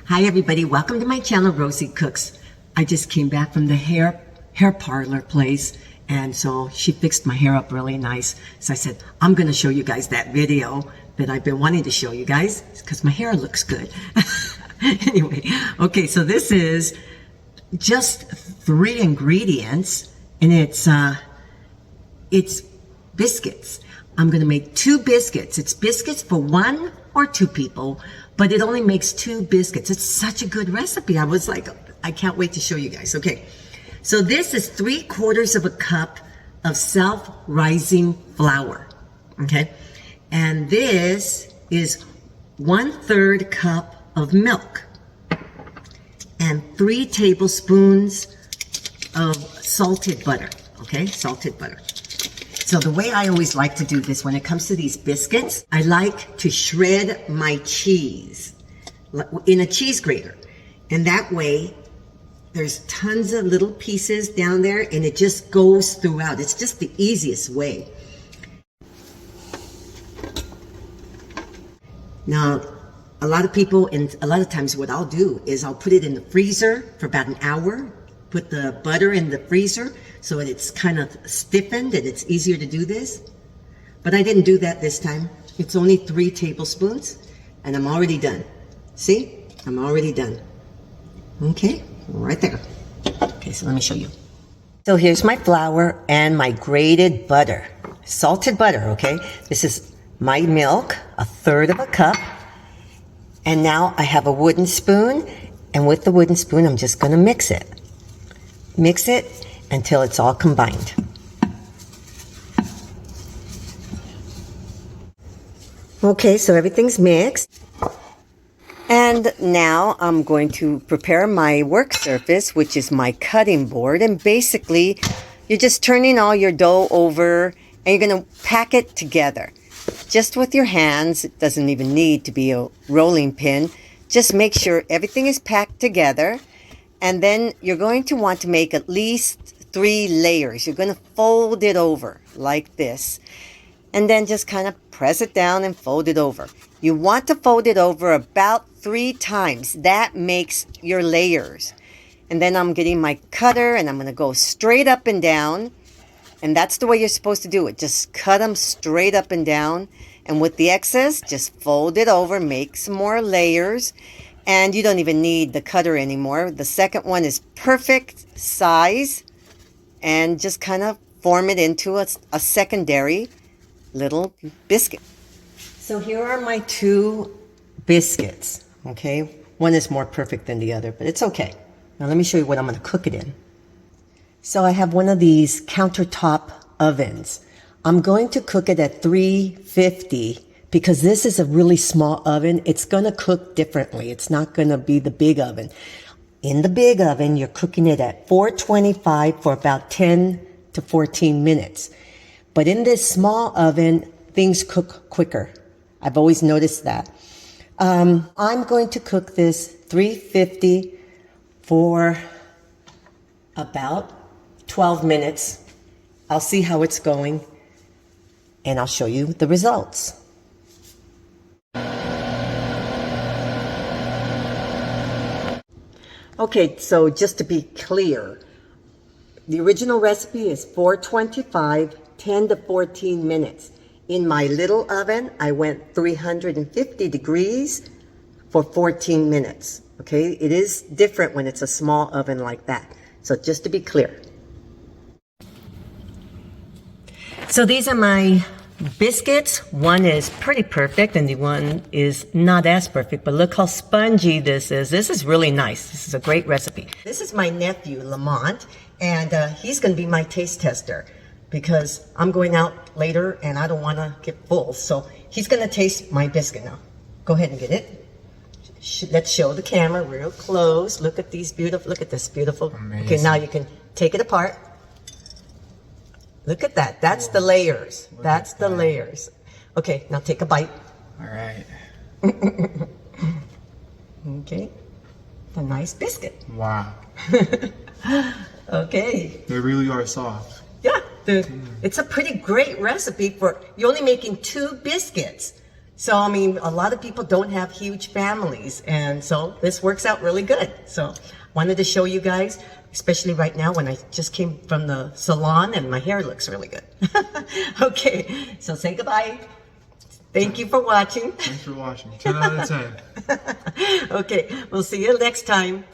Hi everybody, welcome to my channel, Rosie Cooks. I just came back from the hair parlor place, and so she fixed my hair up really nice. So I said, I'm going to show you guys that video that I've been wanting to show you guys because my hair looks good. Anyway, okay, so this is just 3 ingredients, and it's biscuits. I'm going to make 2 biscuits. It's biscuits for 1 or 2 people, but it only makes 2 biscuits. It's such a good recipe. I was like, I can't wait to show you guys. Okay, so this is 3/4 of a cup of self-rising flour, okay? And this is 1/3 cup of milk and 3 tablespoons of salted butter, okay? Salted butter. So the way I always like to do this when it comes to these biscuits, I like to shred my cheese in a cheese grater. And that way, there's tons of little pieces down there and it just goes throughout. It's just the easiest way. Now, a lot of people, and a lot of times what I'll do is I'll put it in the freezer for about an hour, put the butter in the freezer so that it's kind of stiffened and it's easier to do this. But I didn't do that this time. It's only 3 tablespoons and I'm already done. See? I'm already done. Okay, right there. Okay, so let me show you. So here's my flour and my grated butter. Salted butter, okay? This is my milk, 1/3 of a cup. And now I have a wooden spoon, and with the wooden spoon, I'm just gonna mix it. Mix it until it's all combined. Okay, so everything's mixed. And now I'm going to prepare my work surface, which is my cutting board. And basically, you're just turning all your dough over and you're gonna pack it together. Just with your hands. It doesn't even need to be a rolling pin. Just make sure everything is packed together. And then you're going to want to make at least 3 layers. You're going to fold it over like this. And then just kind of press it down and fold it over. You want to fold it over about 3 times. That makes your layers. And then I'm getting my cutter and I'm going to go straight up and down. And that's the way you're supposed to do it. Just cut them straight up and down. And with the excess, just fold it over, make some more layers. And you don't even need the cutter anymore. The second one is perfect size. And just kind of form it into a secondary little biscuit. So here are my 2 biscuits, okay? One is more perfect than the other, but it's okay. Now let me show you what I'm going to cook it in. So I have one of these countertop ovens. I'm going to cook it at 350 because this is a really small oven. It's going to cook differently. It's not going to be the big oven. In the big oven, you're cooking it at 425 for about 10 to 14 minutes. But in this small oven, things cook quicker. I've always noticed that. I'm going to cook this 350 for about 12 minutes. I'll see how it's going and I'll show you the results. Okay, so just to be clear, the original recipe is 425, 10 to 14 minutes. In my little oven, I went 350 degrees for 14 minutes. Okay, it is different when it's a small oven like that. So just to be clear. So these are my biscuits. One is pretty perfect and the one is not as perfect, but look how spongy this is. This is really nice. This is a great recipe. This is my nephew, Lamont, and he's going to be my taste tester because I'm going out later and I don't want to get full. So he's going to taste my biscuit now. Go ahead and get it. Let's show the camera real close. Look at these beautiful, look at this beautiful. Amazing. Okay, now you can take it apart. Look at that. That's the layers. That's the layers. Okay, now take a bite. All right. Okay. A nice biscuit. Wow. Okay. They really are soft. Yeah, it's a pretty great recipe for, you're only making 2 biscuits. So, I mean, a lot of people don't have huge families, and so this works out really good. So, wanted to show you guys, especially right now when I just came from the salon and my hair looks really good. Okay, so say goodbye. Thank you for watching. Thanks for watching. 10 out of 10. Okay, we'll see you next time.